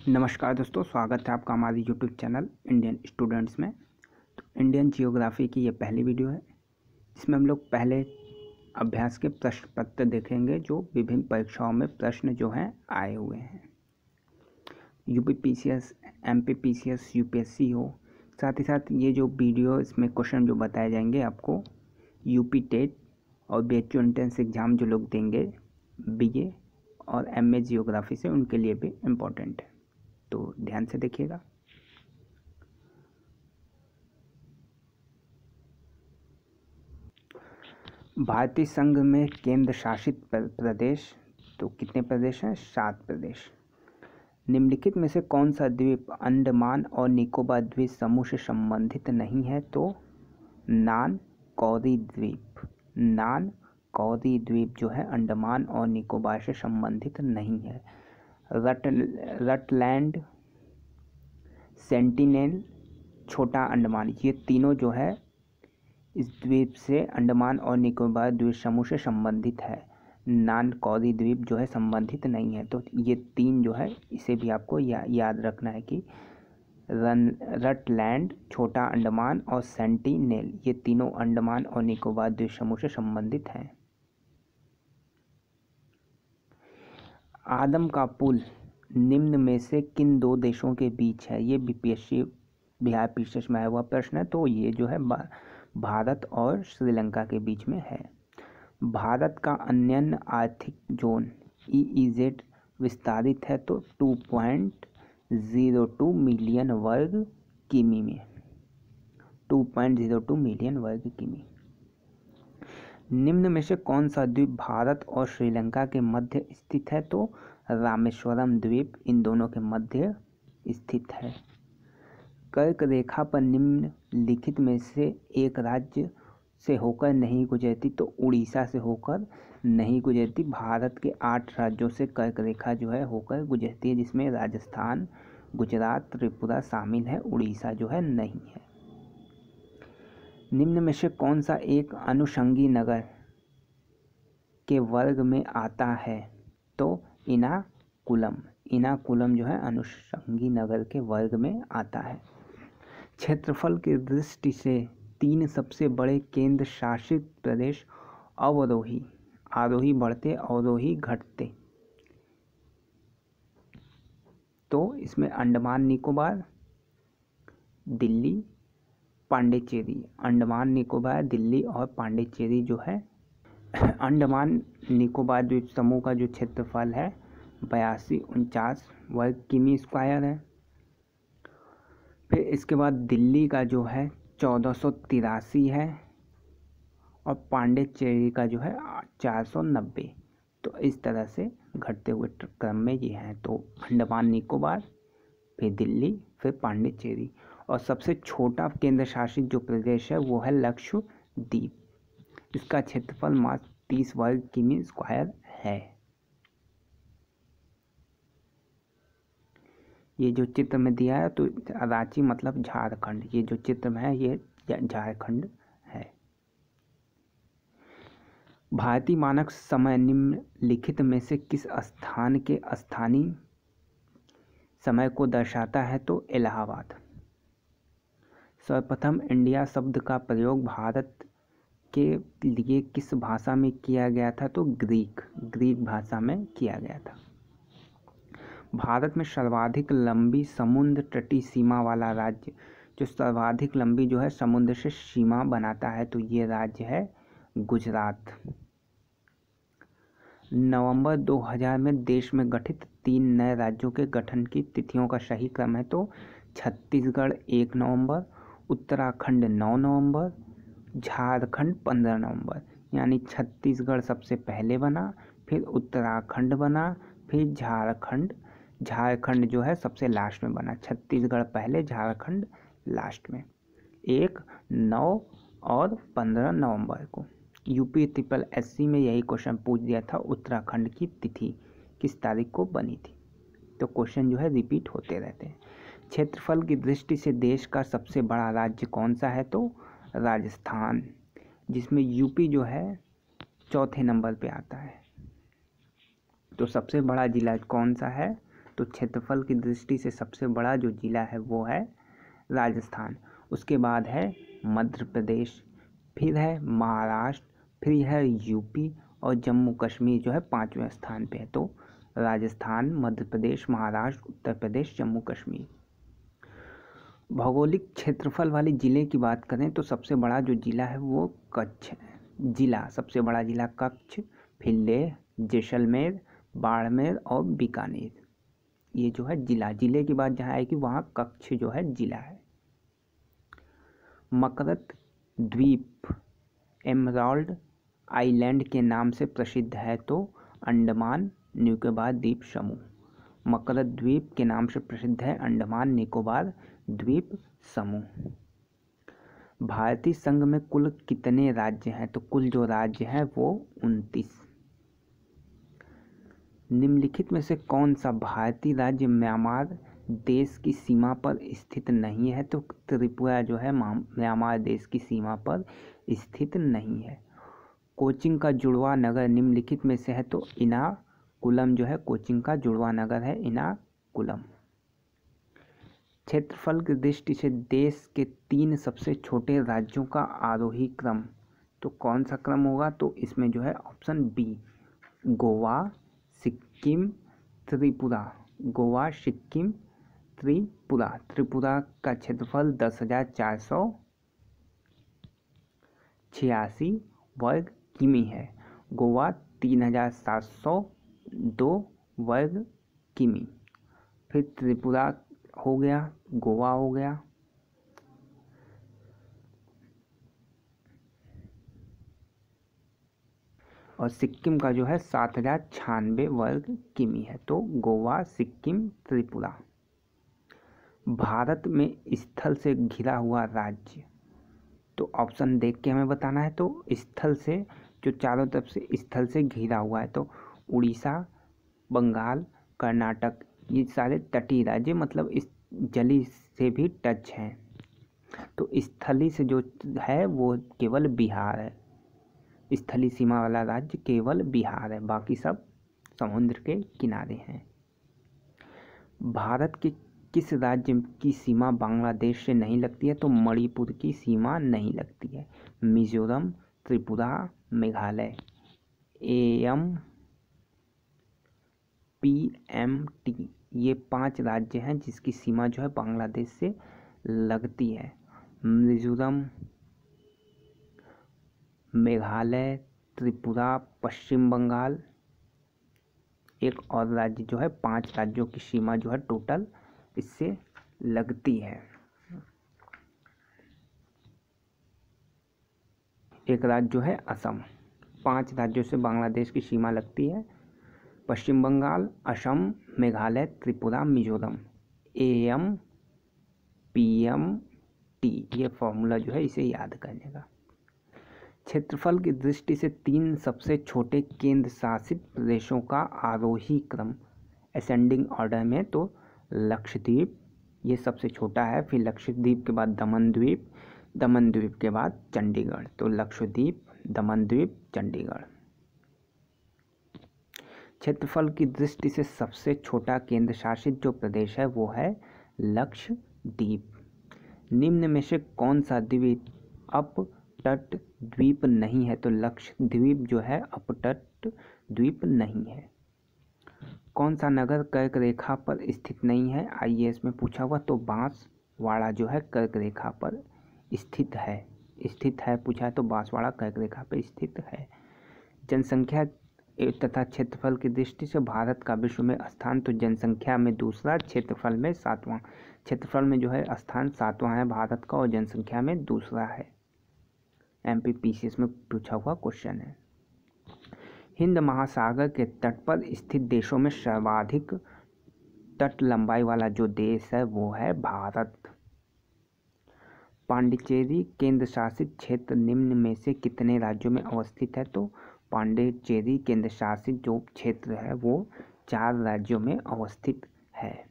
नमस्कार दोस्तों, स्वागत है आपका हमारे यूट्यूब चैनल इंडियन स्टूडेंट्स में। तो इंडियन जियोग्राफी की ये पहली वीडियो है जिसमें हम लोग पहले अभ्यास के प्रश्न पत्र देखेंगे जो विभिन्न परीक्षाओं में प्रश्न जो हैं आए हुए हैं। यूपीपीसीएस, एमपीपीसीएस, यूपीएससी हो, साथ ही साथ ये जो वीडियो इसमें क्वेश्चन जो बताए जाएंगे आपको यूपी टेट और बीएचयू एंट्रेंस एग्ज़ाम जो लोग देंगे बीए और एमए जियोग्राफी से, उनके लिए भी इम्पोर्टेंट है, तो ध्यान से देखिएगा। भारतीय संघ में केंद्र शासित प्रदेश तो कितने प्रदेश हैं? 7 प्रदेश। निम्नलिखित में से कौन सा द्वीप अंडमान और निकोबार द्वीप समूह से संबंधित नहीं है? तो नान कौरी द्वीप। नान कौरी द्वीप जो है अंडमान और निकोबार से संबंधित नहीं है। रटलैंड, सेंटिनेल, छोटा अंडमान, ये तीनों जो है इस द्वीप से अंडमान और निकोबार द्वीप समूह से संबंधित है। नान कौरी द्वीप जो है संबंधित नहीं है। तो ये तीन जो है इसे भी आपको याद रखना है कि रटलैंड, छोटा अंडमान और सेंटिनेल, ये तीनों अंडमान और निकोबार द्वीप समूह से संबंधित हैं। आदम का पुल निम्न में से किन दो देशों के बीच है? ये बीपीएससी बिहार पीसीएस में आया हुआ प्रश्न है। तो ये जो है भारत और श्रीलंका के बीच में है। भारत का अन्य आर्थिक जोन EEZ विस्तारित है तो 2.02 मिलियन वर्ग किमी में। 2.02 मिलियन वर्ग किमी। निम्न में से कौन सा द्वीप भारत और श्रीलंका के मध्य स्थित है? तो रामेश्वरम द्वीप इन दोनों के मध्य स्थित है। कर्क रेखा पर निम्नलिखित में से एक राज्य से होकर नहीं गुजरती तो उड़ीसा से होकर नहीं गुजरती। भारत के 8 राज्यों से कर्क रेखा जो है होकर गुजरती है, जिसमें राजस्थान, गुजरात, त्रिपुरा शामिल है। उड़ीसा जो है नहीं है। निम्न में से कौन सा एक अनुषंगी नगर के वर्ग में आता है? तो इनाकुलम। इनाकुलम जो है अनुषंगी नगर के वर्ग में आता है। क्षेत्रफल की दृष्टि से 3 सबसे बड़े केंद्र शासित प्रदेश अवरोही, आरोही बढ़ते, अवरोही घटते। तो इसमें अंडमान निकोबार, दिल्ली, पांडिचेरी। अंडमान निकोबार, दिल्ली और पांडिचेरी जो है। अंडमान निकोबार द्वीप समूह का जो क्षेत्रफल है 8249 वर्ग किमी स्क्वायर है। फिर इसके बाद दिल्ली का जो है 1483 है और पांडिचेरी का जो है 490। तो इस तरह से घटते हुए क्रम में ये हैं। तो अंडमान निकोबार, फिर दिल्ली, फिर पांडिचेरी, और सबसे छोटा केंद्र शासित जो प्रदेश है वो है लक्षद्वीप। इसका क्षेत्रफल मात्र 30 वर्ग किमी स्क्वायर है। ये जो चित्र में दिया है तो रांची मतलब झारखंड, ये जो चित्र में है ये झारखंड है। भारतीय मानक समय निम्नलिखित में से किस स्थान के स्थानीय समय को दर्शाता है? तो इलाहाबाद। सर्वप्रथम इंडिया शब्द का प्रयोग भारत के लिए किस भाषा में किया गया था? तो ग्रीक भाषा में किया गया था। भारत में सर्वाधिक लंबी समुद्र तटीय सीमा वाला राज्य, जो सर्वाधिक लंबी जो है समुद्र से सीमा बनाता है, तो ये राज्य है गुजरात। नवंबर 2000 में देश में गठित 3 नए राज्यों के गठन की तिथियों का सही क्रम है। तो छत्तीसगढ़ 1 नवंबर, उत्तराखंड 9 नवंबर, झारखंड 15 नवंबर। यानी छत्तीसगढ़ सबसे पहले बना, फिर उत्तराखंड बना, फिर झारखंड जो है सबसे लास्ट में बना। छत्तीसगढ़ पहले, झारखंड लास्ट में। 1, 9 और 15 नवंबर को। UPSSC में यही क्वेश्चन पूछ दिया था, उत्तराखंड की तिथि किस तारीख को बनी थी। तो क्वेश्चन जो है रिपीट होते रहते हैं। क्षेत्रफल की दृष्टि से देश का सबसे बड़ा राज्य कौन सा है? तो राजस्थान, जिसमें यूपी जो है 4थे नंबर पे आता है। तो सबसे बड़ा जिला कौन सा है? तो क्षेत्रफल की दृष्टि से सबसे बड़ा जो जिला है वो है राजस्थान, उसके बाद है मध्य प्रदेश, फिर है महाराष्ट्र, फिर है यूपी और जम्मू कश्मीर जो है 5वें स्थान पे है। तो राजस्थान, मध्य प्रदेश, महाराष्ट्र, उत्तर प्रदेश, जम्मू कश्मीर। भौगोलिक क्षेत्रफल वाले ज़िले की बात करें तो सबसे बड़ा जो ज़िला है वो कच्छ ज़िला, सबसे बड़ा ज़िला कच्छ, फिर लेह, जैसलमेर, बाड़मेर और बीकानेर। ये जो है ज़िले की बात जहाँ आएगी वहाँ कच्छ जो है ज़िला है। मकरत द्वीप एमराल्ड आइलैंड के नाम से प्रसिद्ध है तो अंडमान निकोबार द्वीप समूह। मकरत द्वीप के नाम से प्रसिद्ध है अंडमान निकोबार द्वीप समूह। भारतीय संघ में कुल कितने राज्य हैं? तो कुल जो राज्य हैं वो 29। निम्नलिखित में से कौन सा भारतीय राज्य म्यांमार देश की सीमा पर स्थित नहीं है? तो त्रिपुरा जो है म्यांमार देश की सीमा पर स्थित नहीं है। कोचीन का जुड़वा नगर निम्नलिखित में से है तो इनाकुलम जो है कोचीन का जुड़वा नगर है, इनाकुलम। क्षेत्रफल की दृष्टि से देश के 3 सबसे छोटे राज्यों का आरोही क्रम, तो कौन सा क्रम होगा? तो इसमें जो है ऑप्शन बी, गोवा, सिक्किम, त्रिपुरा। गोवा, सिक्किम, त्रिपुरा। त्रिपुरा का क्षेत्रफल 10,486 वर्ग किमी है। गोवा 3,702 वर्ग किमी। फिर त्रिपुरा हो गया, गोवा हो गया, और सिक्किम का जो है 7,096 वर्ग किमी है। तो गोवा, सिक्किम, त्रिपुरा। भारत में स्थल से घिरा हुआ राज्य, तो ऑप्शन देख के हमें बताना है। तो स्थल से जो चारों तरफ से स्थल से घिरा हुआ है तो उड़ीसा, बंगाल, कर्नाटक, ये सारे तटीय राज्य, मतलब इस जली से भी टच हैं। तो स्थली से जो है वो केवल बिहार है, स्थली सीमा वाला राज्य केवल बिहार है, बाकी सब समुद्र के किनारे हैं। भारत के किस राज्य की सीमा बांग्लादेश से नहीं लगती है? तो मणिपुर की सीमा नहीं लगती है। मिजोरम, त्रिपुरा, मेघालय। PMT ये 5 राज्य हैं जिसकी सीमा जो है बांग्लादेश से लगती है। मिजोरम, मेघालय, त्रिपुरा, पश्चिम बंगाल, एक और राज्य जो है, 5 राज्यों की सीमा जो है टोटल इससे लगती है। एक राज्य जो है असम। 5 राज्यों से बांग्लादेश की सीमा लगती है, पश्चिम बंगाल, असम, मेघालय, त्रिपुरा, मिजोरम। PMT ये फॉर्मूला जो है इसे याद करने का। क्षेत्रफल की दृष्टि से 3 सबसे छोटे केंद्र शासित प्रदेशों का आरोही क्रम असेंडिंग ऑर्डर में, तो लक्षद्वीप ये सबसे छोटा है, फिर लक्षद्वीप के बाद दमन द्वीप, दमन द्वीप के बाद चंडीगढ़। तो लक्षद्वीप, दमन द्वीप, चंडीगढ़। क्षेत्रफल की दृष्टि से सबसे छोटा केंद्र शासित जो प्रदेश है वो है लक्षद्वीप। निम्न में से कौन सा द्वीप अपतट द्वीप नहीं है? तो लक्षद्वीप जो है अपतट द्वीप नहीं है। कौन सा नगर कर्क रेखा पर स्थित नहीं है? IAS में पूछा हुआ, तो बांसवाड़ा जो है कर्क रेखा पर स्थित है पूछा है, तो बांसवाड़ा कर्क रेखा पर स्थित है। जनसंख्या तथा क्षेत्रफल की दृष्टि से भारत का विश्व में स्थान, तो जनसंख्या में दूसरा, क्षेत्रफल में 7वां। क्षेत्रफल में जो है स्थान 7वां है भारत का और जनसंख्या में दूसरा है। MPPCS में पूछा हुआ क्वेश्चन है। हिंद महासागर के तट पर स्थित देशों में सर्वाधिक तट लंबाई वाला जो देश है वो है भारत। पांडिचेरी केंद्र शासित क्षेत्र निम्न में से कितने राज्यों में अवस्थित है? तो पांडिचेरी केंद्र शासित जो क्षेत्र है वो 4 राज्यों में अवस्थित है।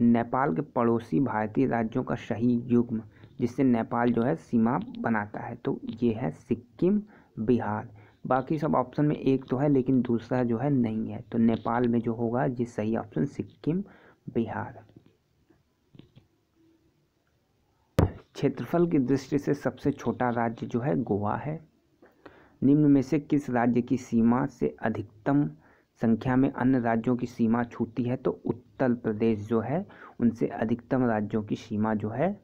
नेपाल के पड़ोसी भारतीय राज्यों का सही युग्म जिससे नेपाल जो है सीमा बनाता है, तो ये है सिक्किम, बिहार। बाकी सब ऑप्शन में एक तो है लेकिन दूसरा जो है नहीं है, तो नेपाल में जो होगा ये सही ऑप्शन सिक्किम बिहार। क्षेत्रफल की दृष्टि से सबसे छोटा राज्य जो है गोवा है। निम्न में से किस राज्य की सीमा से अधिकतम संख्या में अन्य राज्यों की सीमा छूती है? तो उत्तर प्रदेश जो है उनसे अधिकतम राज्यों की सीमा जो है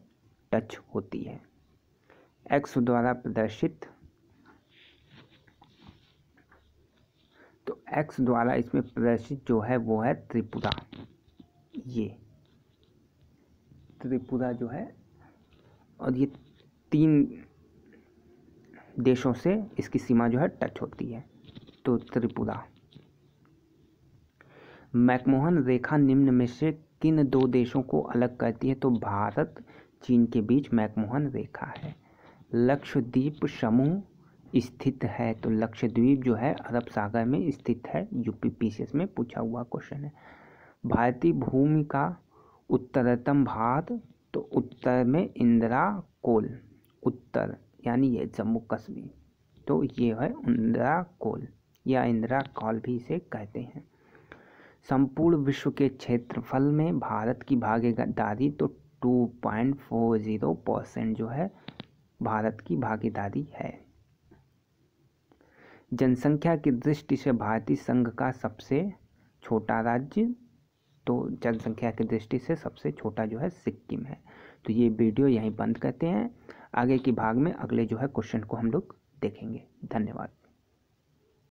टच होती है। एक्स द्वारा प्रदर्शित, तो एक्स द्वारा इसमें प्रदर्शित जो है वो है त्रिपुरा। ये त्रिपुरा जो है, और ये 3 देशों से इसकी सीमा जो है टच होती है, तो त्रिपुरा। मैकमोहन रेखा निम्न में से किन 2 देशों को अलग करती है? तो भारत चीन के बीच मैकमोहन रेखा है। लक्षद्वीप समूह स्थित है, तो लक्षद्वीप जो है अरब सागर में स्थित है। यूपीपीसीएस में पूछा हुआ क्वेश्चन है। भारतीय भूमि का उत्तरतम भाग, तो उत्तर में इंदिरा कोल, उत्तर यानी ये जम्मू कश्मीर, तो ये है इंदिरा कोल या इंदिरा कॉल भी इसे कहते हैं। संपूर्ण विश्व के क्षेत्रफल में भारत की भागीदारी, तो 2.40% जो है भारत की भागीदारी है। जनसंख्या की दृष्टि से भारतीय संघ का सबसे छोटा राज्य, तो जनसंख्या की दृष्टि से सबसे छोटा जो है सिक्किम है। तो ये वीडियो यहीं बंद करते हैं। आगे के भाग में अगले जो है क्वेश्चन को हम लोग देखेंगे। धन्यवाद।